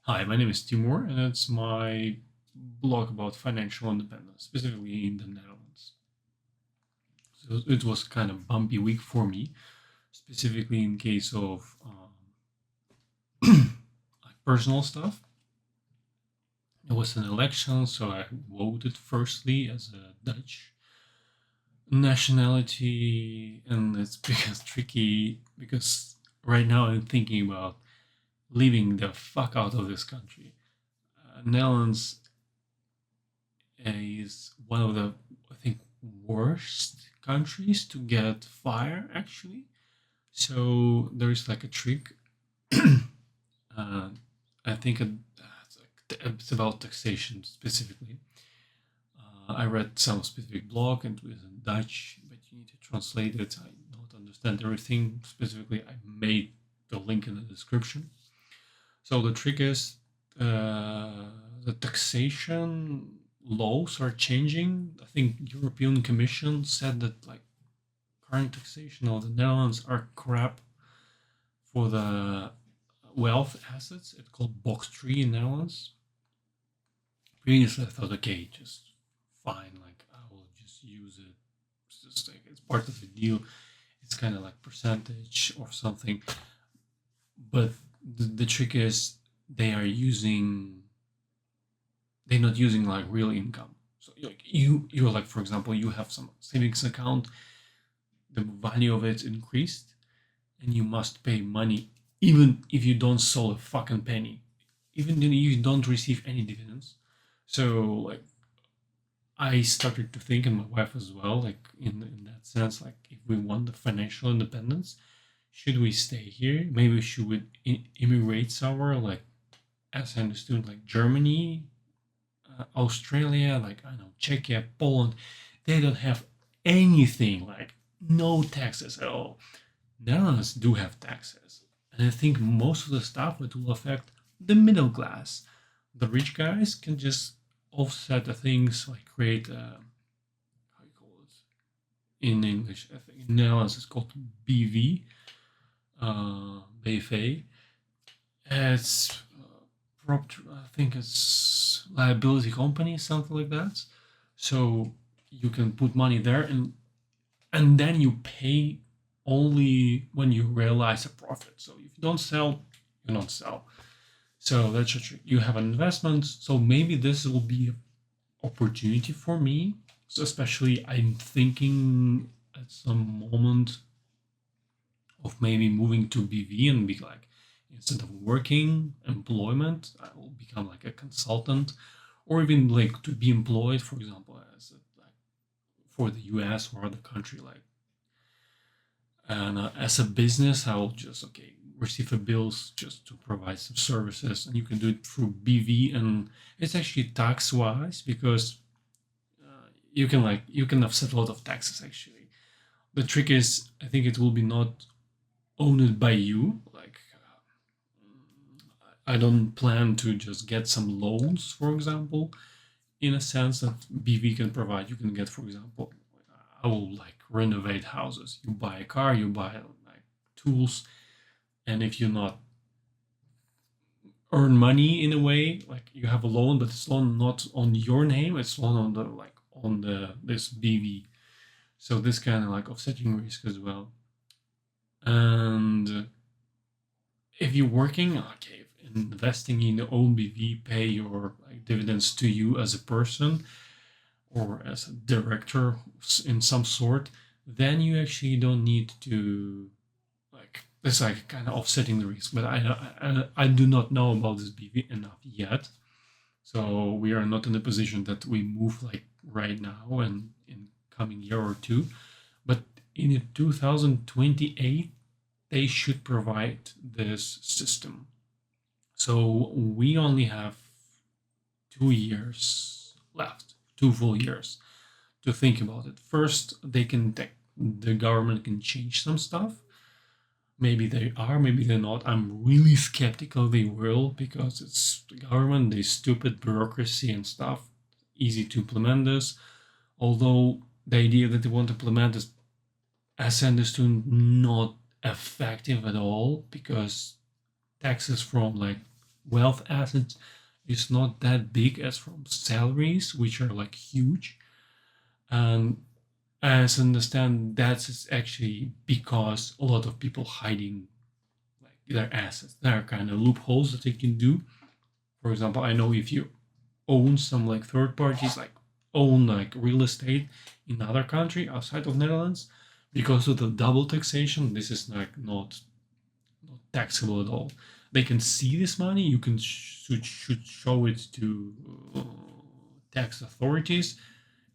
Hi, my name is Timur, and it's my blog about financial independence, specifically in the Netherlands. So it was kind of bumpy week for me, specifically in case of like personal stuff. It was an election, so I voted firstly as a Dutch nationality, and it's because tricky because right now I'm thinking about leaving the fuck out of this country. Netherlands is one of the, I think, worst countries to get fire actually. So there is like a trick. uh, I think it's about taxation specifically. I read some specific blog and it was in Dutch, but you need to translate it. I don't understand everything. Specifically, I made the link in the description. So the trick is the taxation laws are changing. I think European Commission said that like current taxation of the Netherlands are crap for the wealth assets. It's called box tree in Netherlands. Previously, I thought okay, just fine. Like I will just use it. It's just like it's part of the deal. It's kind of like percentage or something. But the trick is they are using they're not using like real income. So you're like, for example, you have some savings account, the value of it increased, and you must pay money even if you don't sell a fucking penny, even if you don't receive any dividends. So like I started to think, and my wife as well, like in that sense, like if we want the financial independence, should we stay here? Maybe should we immigrate somewhere like, as I understood, like Germany, Australia, like I know Czechia, Poland, they don't have anything, like no taxes at all. Netherlands do have taxes, and I think most of the stuff it will affect the middle class. The rich guys can just offset the things, like create how you call it in English. I think in Netherlands it's called BV, BV. It's I think it's liability company, something like that. So you can put money there, and then you pay only when you realize a profit. So if you don't sell, you don't sell. So that's a trick. You have an investment. So maybe this will be an opportunity for me. So especially I'm thinking at some moment of maybe moving to BV and be like, instead of working employment, I will become like a consultant, or even like to be employed, for example, as like for the US or other country, like, and as a business, I will just okay receive a bills just to provide some services, and you can do it through BV, and it's actually tax wise because you can offset a lot of taxes actually. The trick is, I think it will be not owned by you. Like, I don't plan to just get some loans, for example, in a sense that BV can provide. You can get, for example, I will like renovate houses. You buy a car, you buy like tools, and if you not earn money in a way, like you have a loan, but it's loan not on your name, it's loan on the like on the this BV. So this kind of like offsetting risk as well. And if you're working, okay, investing in your own BV, pay your like dividends to you as a person or as a director in some sort, then you actually don't need to like it's like kind of offsetting the risk. But I do not know about this BV enough yet, so we are not in a position that we move like right now and in coming year or two. But in 2028 they should provide this system. So we only have 2 years left, 2 full years to think about it. First, the government can change some stuff. Maybe they are, maybe they're not. I'm really skeptical they will because it's the government, they stupid bureaucracy and stuff. Easy to implement this. Although the idea that they want to implement is, as I understood, not effective at all because taxes from like wealth assets is not that big as from salaries, which are like huge. And as I understand, that's actually because a lot of people hiding like their assets. There are kind of loopholes that they can do. For example, I know if you own some like third parties, like own like real estate in other country outside of Netherlands, because of the double taxation, this is like not taxable at all. They can see this money. You can should show it to tax authorities,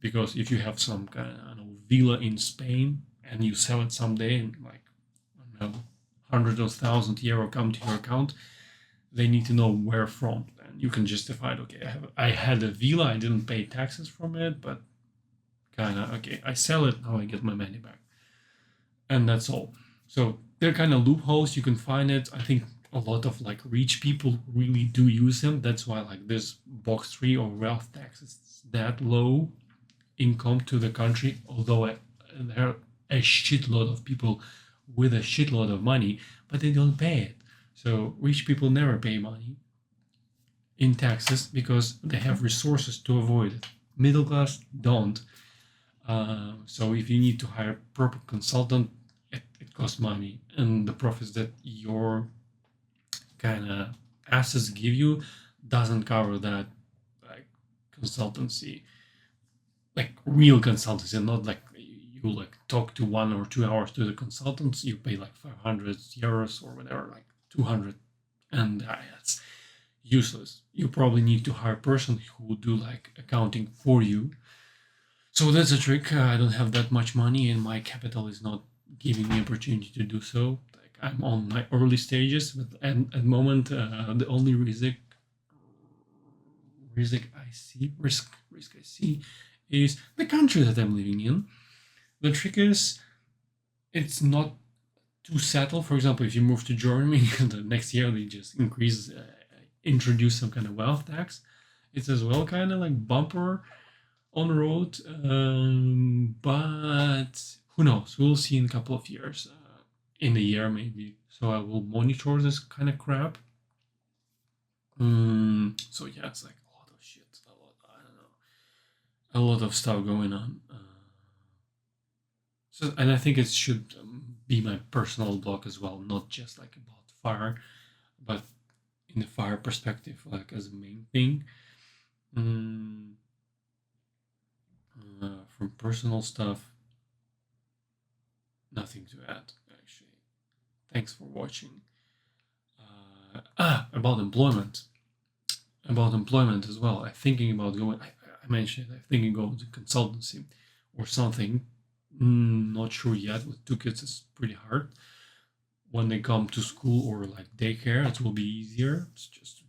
because if you have some kind of, I don't know, villa in Spain and you sell it someday and like, I don't know, hundreds of thousand euro come to your account, they need to know where from. And you can justify it. Okay, I had a villa, I didn't pay taxes from it, but kind of okay, I sell it now, I get my money back, and that's all. So they're kind of loopholes. You can find it. I think a lot of like rich people really do use them. That's why like this box three or wealth tax is that low income to the country. Although there are a shitload of people with a shitload of money, but they don't pay it. So rich people never pay money in taxes because they have resources to avoid it. Middle class don't. So if you need to hire a proper consultant, it costs money, and the profits that your kind of assets give you doesn't cover that like consultancy, like real consultancy, not like you like talk to 1 or 2 hours to the consultants. You pay like 500 euros or whatever, like 200, and that's useless. You probably need to hire a person who will do like accounting for you. So that's a trick. I don't have that much money, and my capital is not giving me opportunity to do so. Like I'm on my early stages, but at the moment, the only risk I see is the country that I'm living in. The trick is it's not too settled. For example, if you move to Germany, the next year they just introduce some kind of wealth tax. It's as well kind of like bumper on the road, but who knows? We'll see in a couple of years, in a year maybe. So I will monitor this kind of crap. So yeah, it's like a lot of shit, a lot. I don't know, a lot of stuff going on. So, and I think it should be my personal blog as well, not just like about fire, but in the fire perspective, like as a main thing. Mm, from personal stuff, nothing to add actually. Thanks for watching. About employment. About employment as well. I'm thinking about going. I mentioned I'm thinking going to consultancy or something. Not sure yet. With 2 kids, it's pretty hard. When they come to school or like daycare, it will be easier. It's just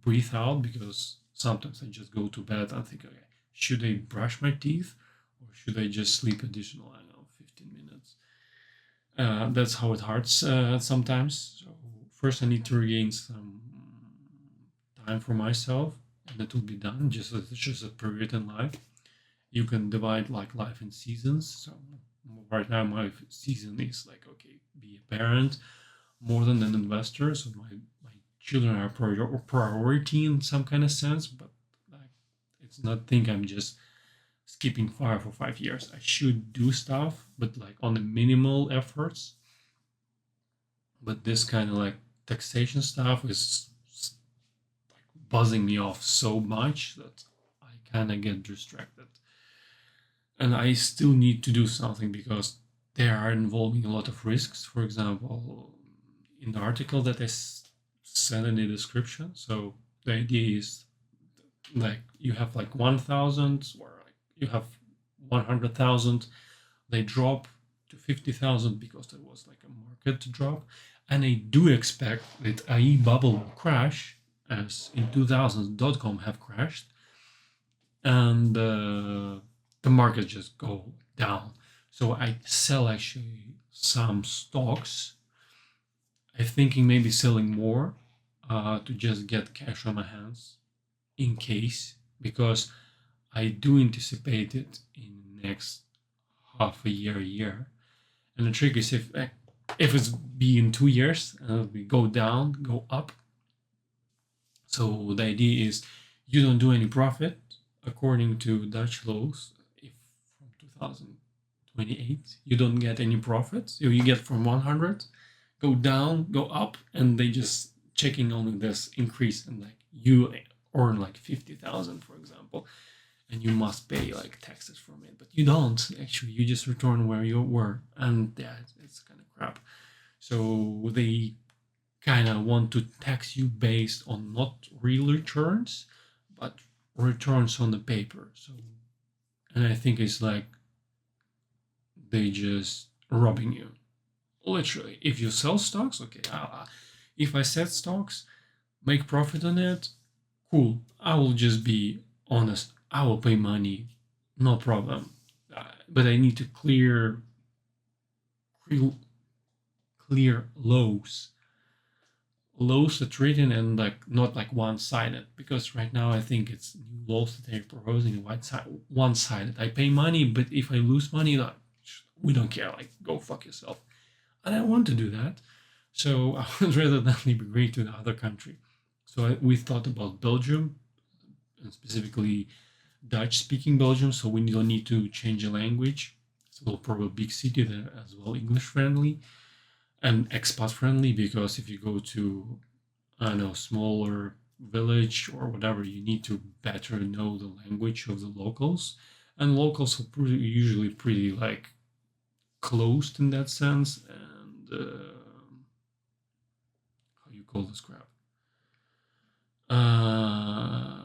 breathe out, because sometimes I just go to bed and think, okay, should I brush my teeth or should I just sleep additional, I don't know, 15 minutes? That's how it hurts sometimes. So first I need to regain some time for myself, and it will be done. It's just a period in life. You can divide like life in seasons. So right now my season is like, okay, be a parent more than an investor. So my children are priority in some kind of sense, but like it's not think I'm just skipping fire for 5 years. I should do stuff, but like on the minimal efforts. But this kind of like taxation stuff is like buzzing me off so much that I kind of get distracted. And I still need to do something because they are involving a lot of risks. For example, in the article that I sent in the description. So the idea is like you have like 1,000 or like you have 100,000. They drop to 50,000 because there was like a market drop. And I do expect that AI bubble will crash, as in 2000 .com have crashed, and the market just go down. So I sell actually some stocks. I'm thinking maybe selling more to just get cash on my hands in case, because I do anticipate it in the next half a year. And the trick is if it's be in 2 years and we go down, go up, So the idea is you don't do any profit according to Dutch laws. If from 2028 you don't get any profits, you get from 100, go down, go up, and they just checking on this increase, and like you earn like 50,000, for example, and you must pay like taxes from it, but you don't actually. You just return where you were, and yeah, it's kind of crap. So they kind of want to tax you based on not real returns, but returns on the paper. So, and I think it's like they just robbing you. Literally, if you sell stocks, okay, if I sell stocks, make profit on it, cool. I will just be honest. I will pay money, no problem. But I need to clear laws that written and like not like one-sided, because right now I think it's new laws that they're proposing one-sided. I pay money, but if I lose money, like, we don't care. Like, go fuck yourself. And I want to do that, so I would rather than immigrate to the other country. So we thought about Belgium, and specifically Dutch-speaking Belgium. So we don't need to change the language. It's a little probably big city there as well, English friendly and expat friendly, because if you go to, I don't know, smaller village or whatever, you need to better know the language of the locals, and locals are usually pretty like closed in that sense. And how you call this crap, I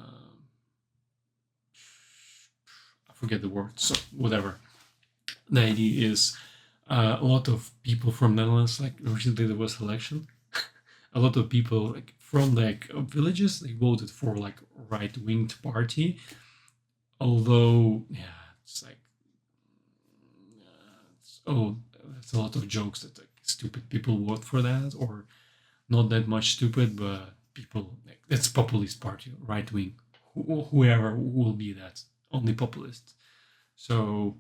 forget the word, so whatever. The idea is a lot of people from Netherlands, like recently there was election, a lot of people like from like villages, they voted for like right-winged party. Although, yeah, it's like, oh, there's a lot of jokes that like stupid people vote for that, or not that much stupid, but people like that's populist party, right wing, whoever will be that, only populist. So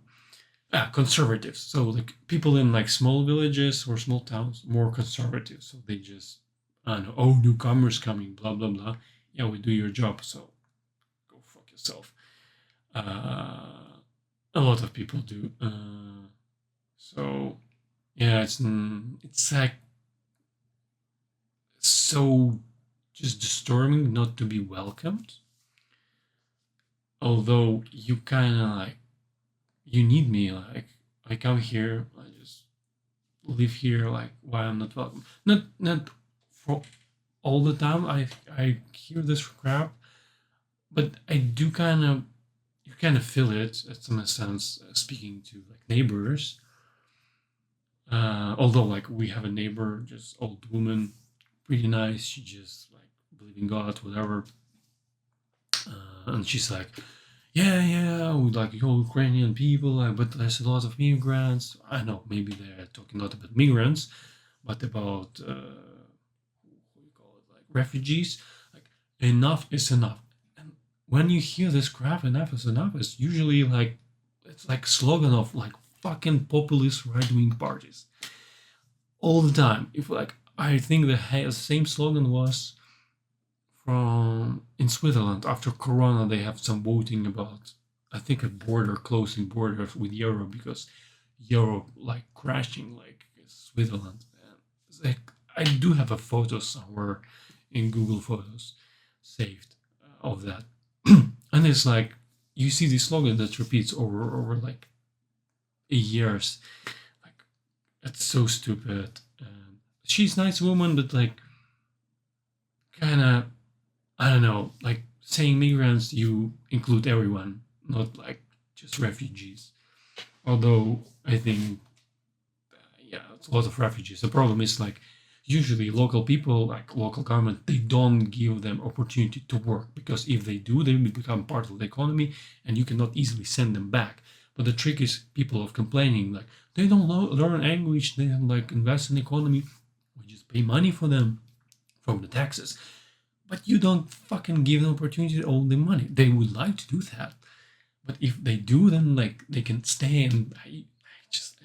conservatives. So like people in like small villages or small towns, more conservative. So they just, I don't know, oh, newcomers coming, blah blah blah. Yeah, we do your job, so go fuck yourself. A lot of people do. So yeah, it's like so just disturbing not to be welcomed. Although you kind of like, you need me, like I come here, I just live here, like why I'm not welcome. Not for all the time. I hear this crap, but I do kind of, you kind of feel it at some sense, speaking to like neighbors. Although like we have a neighbor, just old woman, pretty nice. She just like believe in God, whatever. And she's like, yeah, we like your Ukrainian people, like, but there's a lot of immigrants. I know maybe they're talking not about migrants, but about what do you call it, like refugees. Like, enough is enough. And when you hear this crap, enough is enough, it's usually like, it's like slogan of like fucking populist right wing parties all the time. If like, I think the same slogan was from in Switzerland after Corona. They have some voting about, I think, a border, closing borders with Europe, because Europe like crashing like Switzerland. And it's like, I do have a photo somewhere in Google Photos saved of that, and it's like you see this slogan that repeats over like years. Like, it's so stupid. And she's a nice woman, but like kind of, I don't know, like saying migrants, you include everyone, not like just refugees. Although I think, yeah, it's a lot of refugees. The problem is like usually local people, like local government, they don't give them opportunity to work, because if they do, they will become part of the economy, and you cannot easily send them back. But the trick is people of complaining like they don't learn English, they don't like invest in the economy. We just pay money for them from the taxes, but you don't fucking give them opportunity to own the money. They would like to do that, but if they do, then like they can stay. And I just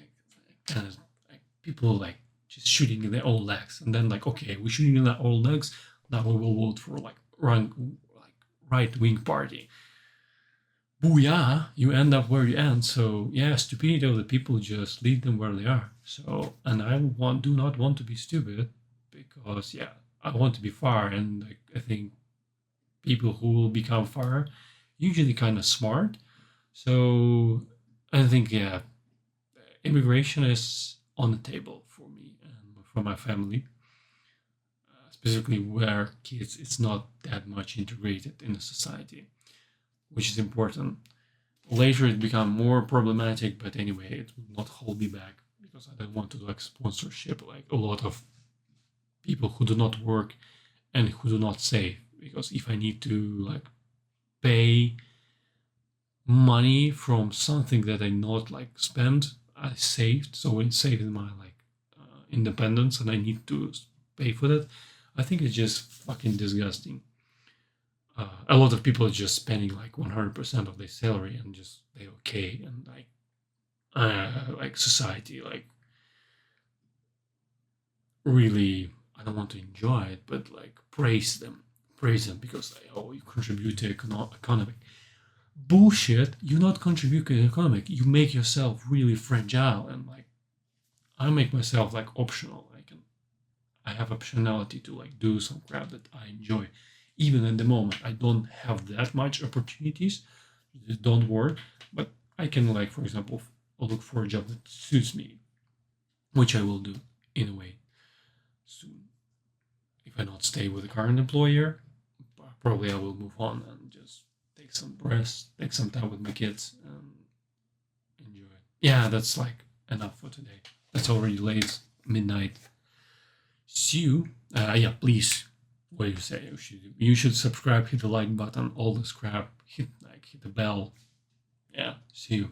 kind of like people like just shooting in their own legs, and then like, okay, we're shooting in our own legs. Now we will vote for like like right wing party. Booyah, you end up where you end. So yeah, stupidity of the people just lead them where they are. So and do not want to be stupid because yeah, I want to be far, and like, I think people who will become far usually kind of smart. So I think yeah, immigration is on the table for me and for my family, specifically where kids it's not that much integrated in the society, which is important. Later it become more problematic, but anyway, it will not hold me back because I don't want to do like sponsorship like a lot of people who do not work and who do not save. Because if I need to like pay money from something that I not like spend, I saved, so it saved my like independence, and I need to pay for that. I think it's just fucking disgusting. A lot of people are just spending like 100% of their salary and just they okay, and like society like really I don't want to enjoy it, but like praise them because like, oh, you contribute to economic. Bullshit, you not contribute to the economic, you make yourself really fragile, and like I make myself like optional. I have optionality to like do some crap that I enjoy. Even in the moment, I don't have that much opportunities that don't work, but I can like, for example, look for a job that suits me, which I will do in a way soon. If I not stay with the current employer, probably I will move on and just take some rest, take some time with my kids, and enjoy it. Yeah, that's like enough for today. That's already late, midnight. See you. Yeah, please. What do you say? You should subscribe, hit the like button, all this crap. Hit the bell. Yeah. See you.